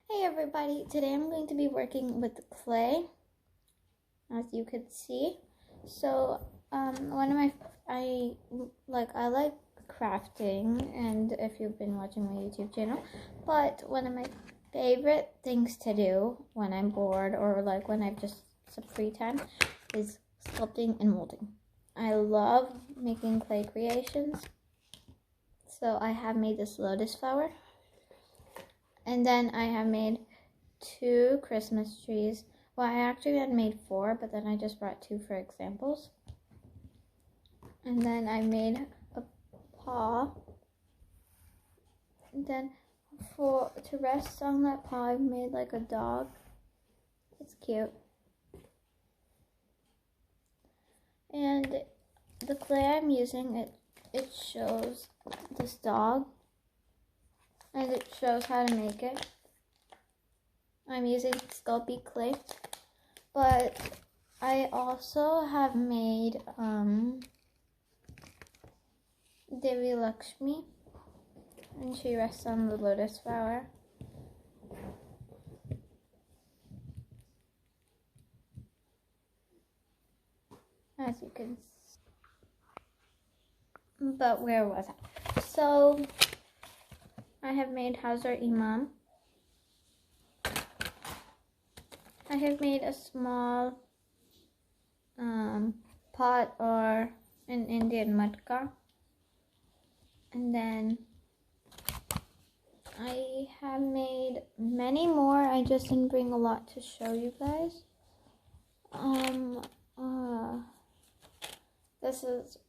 Hey everybody, today I'm going to be working with clay, as you could see. So, I like crafting, and if you've been watching my YouTube channel, but one of my favorite things to do when I'm bored or like when I've just some free time is sculpting and molding. I love making clay creations. So I have made this lotus flower. And then I have made 2 Christmas trees. Well, I actually had made 4, but then I just brought 2 for examples. And then I made a paw. And then to rest on that paw, I made like a dog. It's cute. And the clay I'm using, it shows this dog. And it shows how to make it. I'm using Sculpey clay, but I also have made Devi Lakshmi, and she rests on the lotus flower. As you can see. But where was I? So I have made Hazar Imam. I have made a small pot or an Indian matka. And then I have made many more. I just didn't bring a lot to show you guys.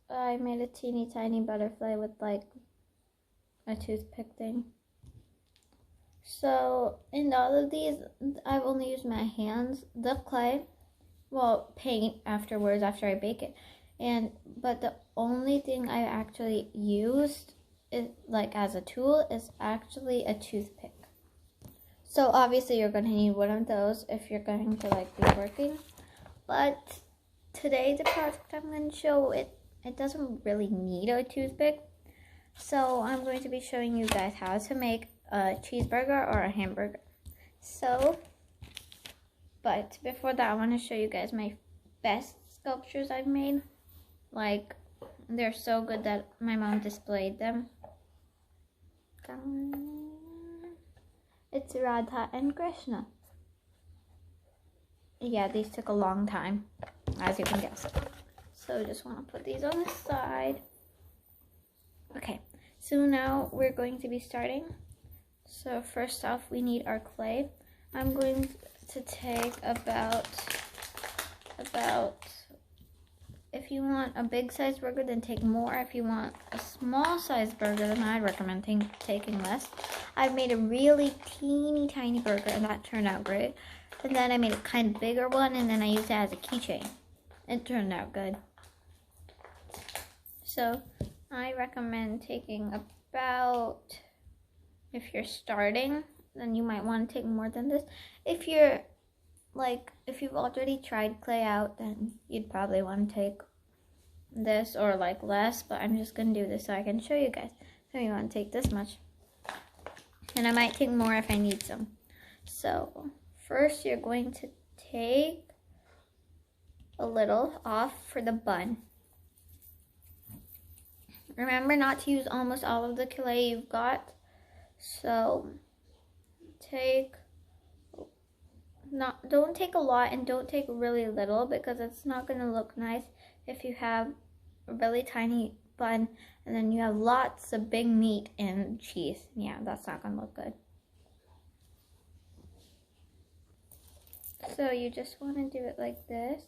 I made a teeny tiny butterfly with like a toothpick thing. So in all of these, I've only used my hands, the clay, well, paint afterwards after I bake it, but the only thing I actually used is like as a tool is actually a toothpick. So obviously you're going to need one of those if you're going to like be working. But today the project I'm going to show, it doesn't really need a toothpick. So I'm going to be showing you guys how to make a cheeseburger or a hamburger. So, but before that, I want to show you guys my best sculptures I've made. Like, they're so good that my mom displayed them. It's Radha and Krishna. Yeah, these took a long time, as you can guess. So just want to put these on the side. Okay, so now we're going to be starting. So first off, we need our clay. I'm going to take about, if you want a big size burger, then take more. If you want a small size burger, then I'd recommend taking less. I've made a really teeny tiny burger, and that turned out great. And then I made a kind of bigger one, and then I used it as a keychain. It turned out good. So I recommend taking about, if you're starting, then you might want to take more than this. If you've already tried clay out, then you'd probably want to take this or like less, but I'm just going to do this so I can show you guys. So you want to take this much. And I might take more if I need some. So first you're going to take a little off for the bun. Remember not to use almost all of the clay you've got. So don't take a lot and don't take really little, because it's not going to look nice if you have a really tiny bun and then you have lots of big meat and cheese. Yeah, that's not going to look good. So you just want to do it like this.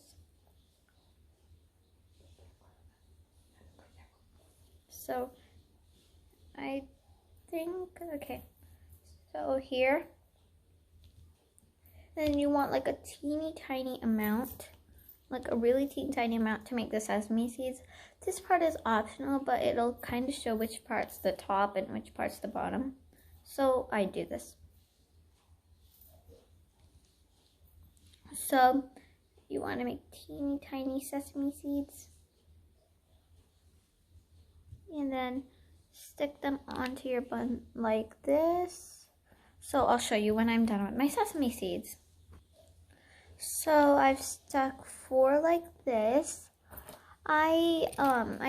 So I think, okay, so here, then you want like a teeny tiny amount, like a really teeny tiny amount to make the sesame seeds. This part is optional, but it'll kind of show which part's the top and which part's the bottom. So I do this. So you want to make teeny tiny sesame seeds. And then stick them onto your bun like this. So I'll show you when I'm done with my sesame seeds. So I've stuck 4 like this. I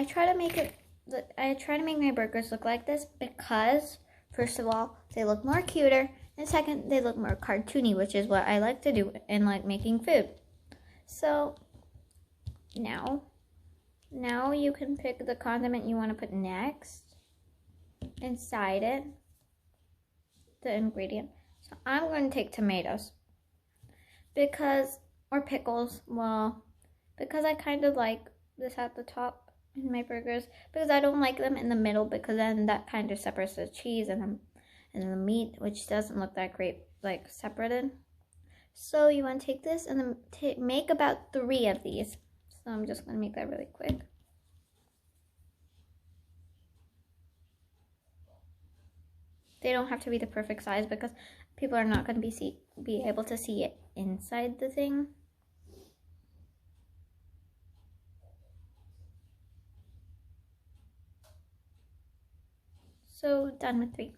try to make my burgers look like this because first of all, they look more cuter, and second, they look more cartoony, which is what I like to do in like making food. So now you can pick the condiment you want to put next inside it, the ingredient. So I'm going to take tomatoes or pickles, well, because I kind of like this at the top in my burgers, because I don't like them in the middle, because then that kind of separates the cheese and the meat, which doesn't look that great, like separated. So you want to take this and then make about 3 of these. So I'm just going to make that really quick. They don't have to be the perfect size because people are not going to be able to see it inside the thing. So done with 3.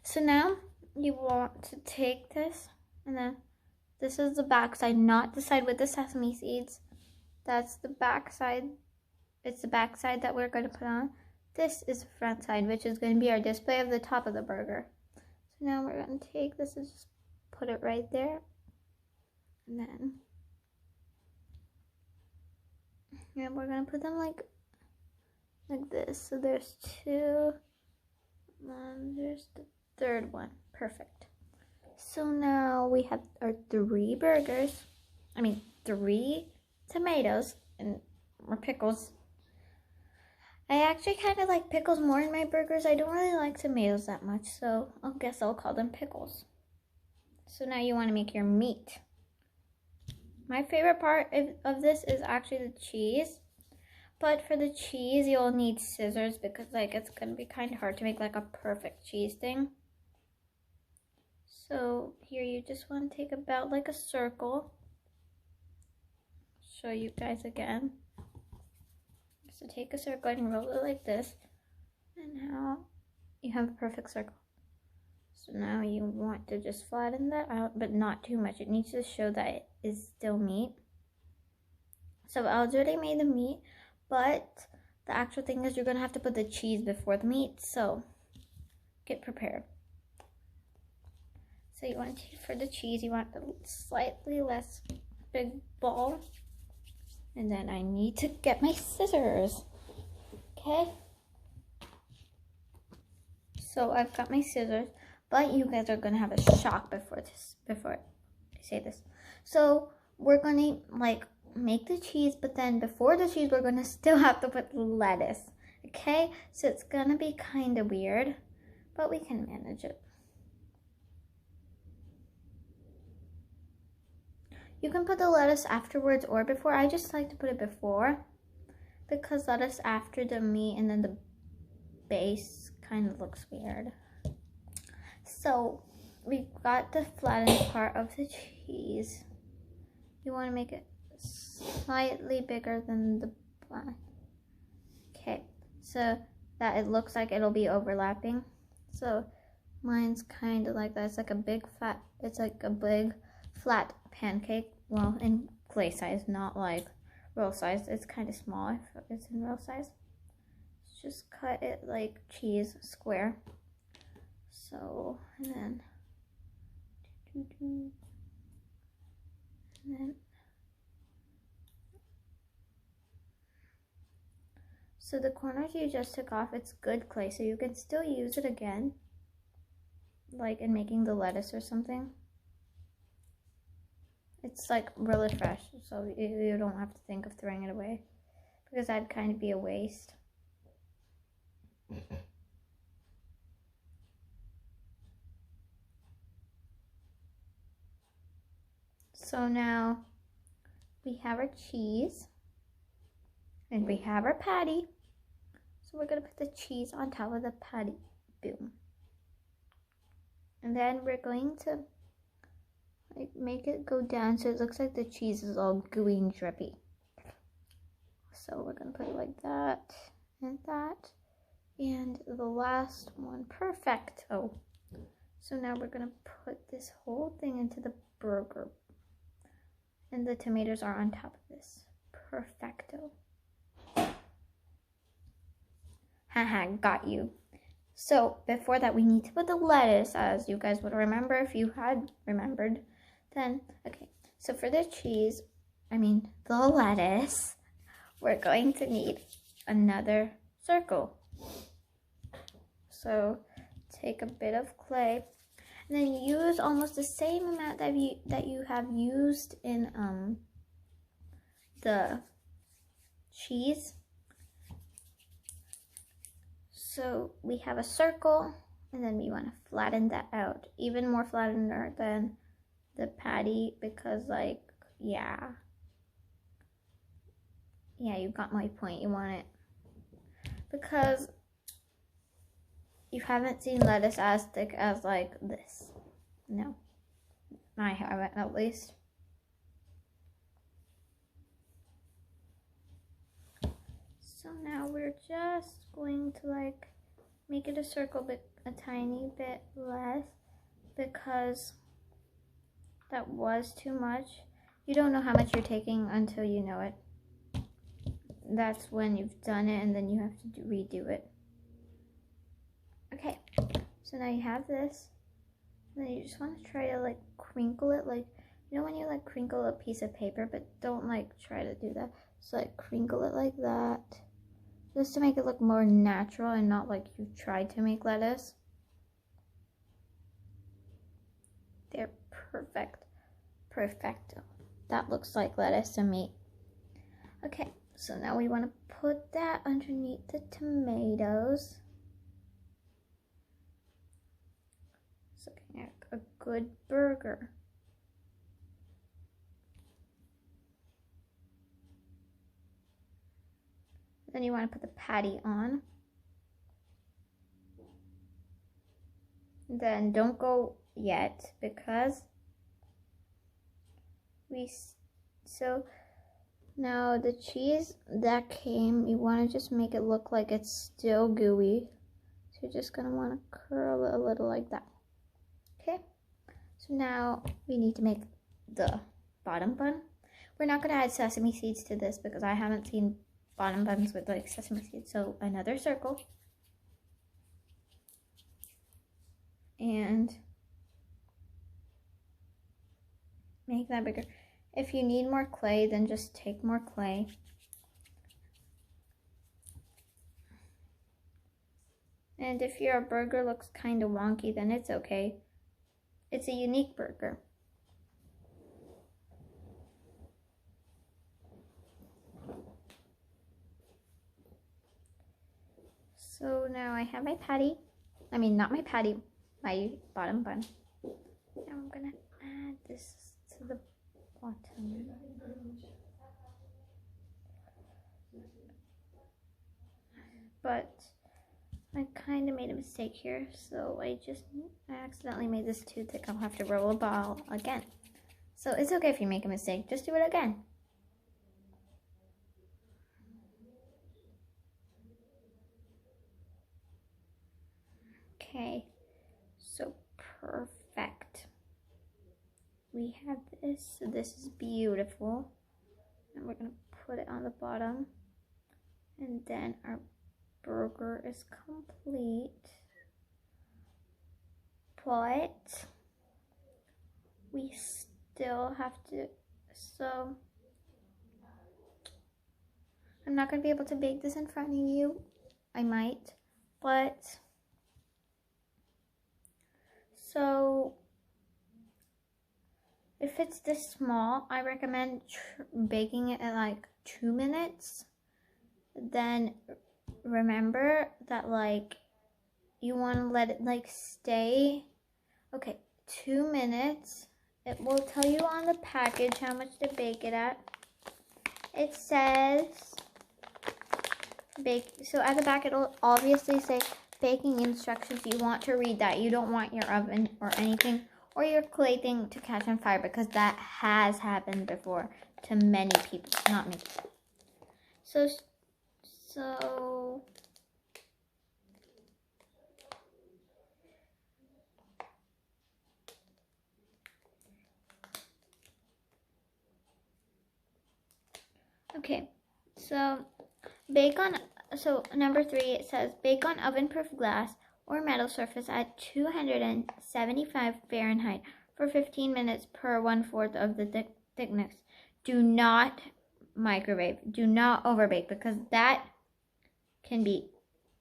So now you want to take this, and then this is the back side, not the side with the sesame seeds. That's the back side. It's the back side that we're going to put on. This is the front side, which is going to be our display of the top of the burger. So now we're going to take this and just put it right there. And then we're going to put them like this. So there's 2. And there's the 3rd one. Perfect. So now we have our 3 burgers. 3 tomatoes or pickles. I actually kind of like pickles more in my burgers. I don't really like tomatoes that much, so I guess I'll call them pickles. So now you want to make your meat. My favorite part of this is actually the cheese. But for the cheese, you'll need scissors because it's going to be kind of hard to make like a perfect cheese thing. So here you just want to take about like a circle. Show you guys again. So take a circle and roll it like this. And now you have a perfect circle. So now you want to just flatten that out, but not too much. It needs to show that it is still meat. So I already made the meat, but the actual thing is you're going to have to put the cheese before the meat. So get prepared. So you want to, for the cheese, you want a slightly less big ball. And then I need to get my scissors. Okay. So I've got my scissors, but you guys are going to have a shock before I say this. So we're going to make the cheese, but then before the cheese, we're going to still have to put lettuce. Okay. So it's going to be kind of weird, but we can manage it. You can put the lettuce afterwards or before. I just like to put it before because lettuce after the meat and then the base kind of looks weird. So we got the flattened part of the cheese. You want to make it slightly bigger than the flat. Okay, so that it looks like it'll be overlapping. So mine's kind of like that. It's like a big flat pancake. Well, in clay size, not like real size. It's kind of small if it's in real size. Just cut it like cheese square. So, and then so the corners you just took off, it's good clay, so you can still use it again, like in making the lettuce or something. It's like really fresh, so you don't have to think of throwing it away because that'd kind of be a waste. So now we have our cheese and we have our patty. So we're going to put the cheese on top of the patty. Boom. And then we're going to make it go down so it looks like the cheese is all gooey and drippy. So we're going to put it like that and that. And the last one, perfect. Oh, So now we're gonna put this whole thing into the burger. And the tomatoes are on top of this. Perfecto. Haha, got you. So before that, we need to put the lettuce, as you guys would remember if you had remembered. Then, okay, so for the the lettuce, we're going to need another circle. So take a bit of clay, and then use almost the same amount that you have used in the cheese. So we have a circle, and then we want to flatten that out, even more flattener than the patty, because like, yeah, you got my point. You want it, because you haven't seen lettuce as thick as like this. No, I haven't, at least. So now we're just going to like make it a circle, but a tiny bit less, because that was too much. You don't know how much you're taking until you know it. That's when you've done it, and then you have to redo it. Okay, so now you have this, and then you just want to try to like crinkle it, like, you know when you like crinkle a piece of paper, but don't like try to do that. So like crinkle it like that, just to make it look more natural and not like you tried to make lettuce. They're perfect. Perfecto. That looks like lettuce to me. Okay, so now we want to put that underneath the tomatoes. It's looking like a good burger. Then you want to put the patty on. Then don't go yet, because so now the cheese that came, you want to just make it look like it's still gooey. So you're just gonna want to curl it a little like that. Okay, so now we need to make the bottom bun. We're not gonna add sesame seeds to this because I haven't seen bottom buns with like sesame seeds. So another circle, and make that bigger. If you need more clay, then just take more clay. And if your burger looks kind of wonky, then it's okay. It's a unique burger. So now I have my patty. I mean, not my patty, my bottom bun. Now I'm gonna add this to the bottom. But I kind of made a mistake here, so I accidentally made this too thick. I'll have to roll a ball again. So it's okay if you make a mistake, just do it again. Okay, so perfect. We have this, so this is beautiful. And we're gonna put it on the bottom. And then our burger is complete. But we still have to, so I'm not gonna be able to bake this in front of you. I might, but so if it's this small, I recommend baking it at like 2 minutes. Then remember that like you want to let it like stay, okay, 2 minutes. It will tell you on the package how much to bake it at. It says bake, so at the back it'll obviously say baking instructions. You want to read that. You don't want your oven or anything or your clay thing to catch on fire, because that has happened before to many people, not me. So Okay, so number 3, it says bake on oven-proof glass or metal surface at 275 Fahrenheit for 15 minutes per 1/4 of the thickness. Do not microwave. Do not overbake, because that can be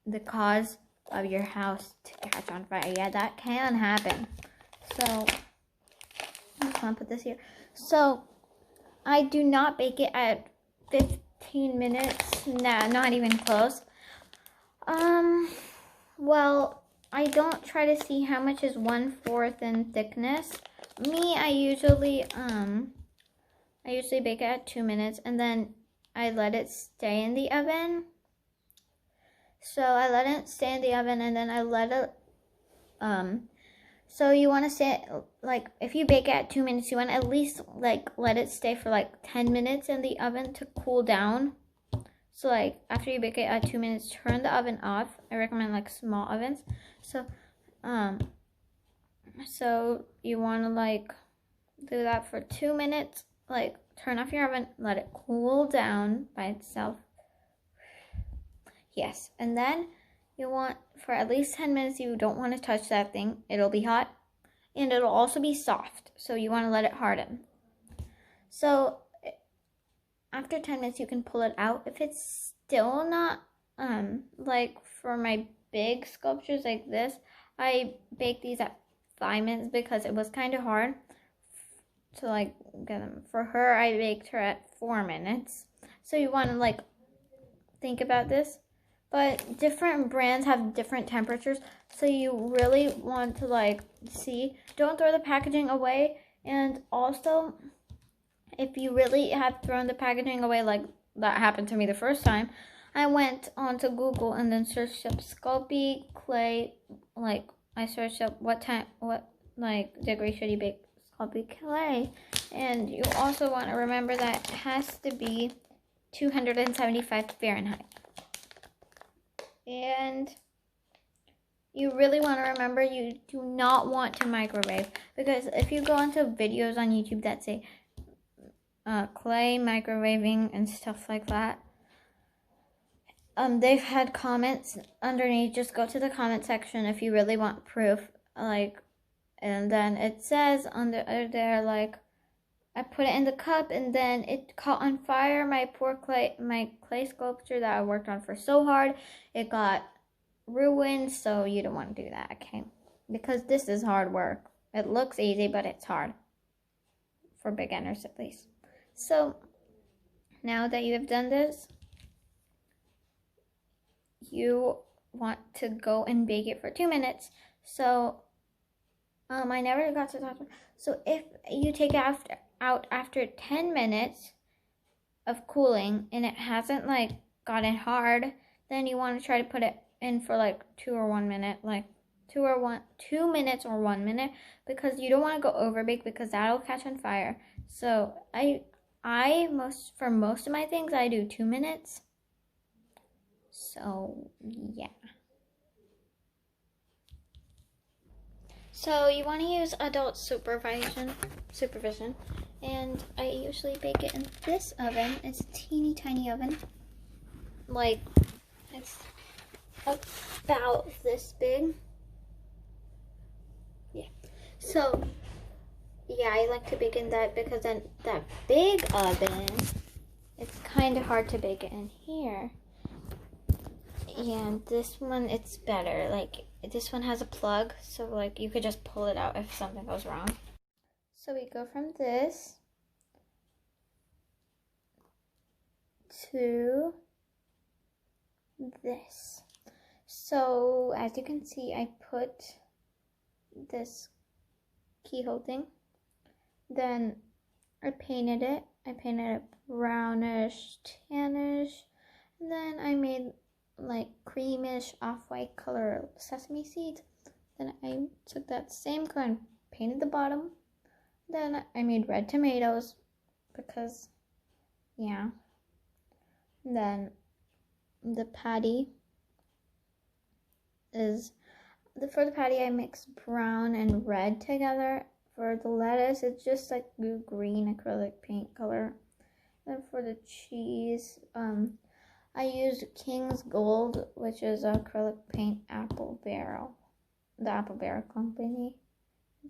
the cause of your house to catch on fire. Yeah, that can happen. So I'm just gonna put this here. So I do not bake it at 15 minutes. Nah, not even close. Well, I don't try to see how much is 1/4 in thickness. Me, I usually bake it at 2 minutes, and then I let it stay in the oven. So I let it stay in the oven, and then I let it, so you want to say, like, if you bake it at 2 minutes, you want to at least, like, let it stay for, like, 10 minutes in the oven to cool down. So, like, after you bake it at 2 minutes, turn the oven off. I recommend, like, small ovens. So you want to, like, do that for 2 minutes. Like, turn off your oven, let it cool down by itself. Yes, and then you want, for at least 10 minutes, you don't want to touch that thing. It'll be hot, and it'll also be soft, so you want to let it harden. So after 10 minutes, you can pull it out. If it's still not, like for my big sculptures like this, I bake these at 5 minutes because it was kind of hard to, like, get them. For her, I baked her at 4 minutes. So you want to, like, think about this. But different brands have different temperatures, so you really want to, like, see. Don't throw the packaging away. And also, if you really have thrown the packaging away, like that happened to me the first time, I went onto Google and then searched up Sculpey clay. Like, I searched up what degree should you bake Sculpey clay. And you also want to remember that it has to be 275 Fahrenheit. And you really want to remember, you do not want to microwave, because if you go onto videos on YouTube that say clay microwaving and stuff like that, they've had comments underneath. Just go to the comment section if you really want proof, like, and then it says under there, like, I put it in the cup and then it caught on fire. My clay sculpture that I worked on for so hard, it got ruined. So you don't want to do that, okay? Because this is hard work. It looks easy, but it's hard. For beginners, at least. So now that you have done this, you want to go and bake it for 2 minutes. So I never got to talk about. So if you take it out after 10 minutes of cooling and it hasn't, like, gotten hard, then you want to try to put it in for, like, 2 or 1 minute, like 2 minutes or 1 minute, because you don't want to go over bake, because that'll catch on fire. So for most of my things, I do 2 minutes. So yeah. So you want to use adult supervision, and I usually bake it in this oven. It's a teeny tiny oven, like, it's about this big. Yeah. So yeah, I like to bake in that, because then that big oven, it's kind of hard to bake it in here. And this one, it's better. Like, this one has a plug, so, like, you could just pull it out if something goes wrong. So we go from this to this. So as you can see, I put this keyhole thing. Then I painted it. I painted it brownish, tannish. And then I made, like, creamish off-white color sesame seeds. Then I took that same color and painted the bottom. Then I made red tomatoes, because, yeah. And then the patty is, for the patty I mixed brown and red together. For the lettuce, it's just like green acrylic paint color. Then for the cheese, I used King's Gold, which is acrylic paint Apple Barrel, the Apple Barrel company.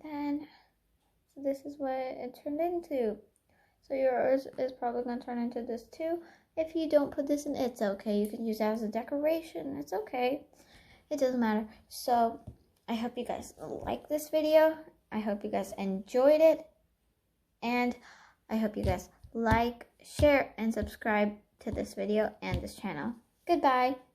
Then, so this is what it turned into. So yours is probably going to turn into this too. If you don't put this in, it's okay. You can use that as a decoration. It's okay. It doesn't matter. So I hope you guys like this video. I hope you guys enjoyed it. And I hope you guys like, share, and subscribe to this video and this channel. Goodbye.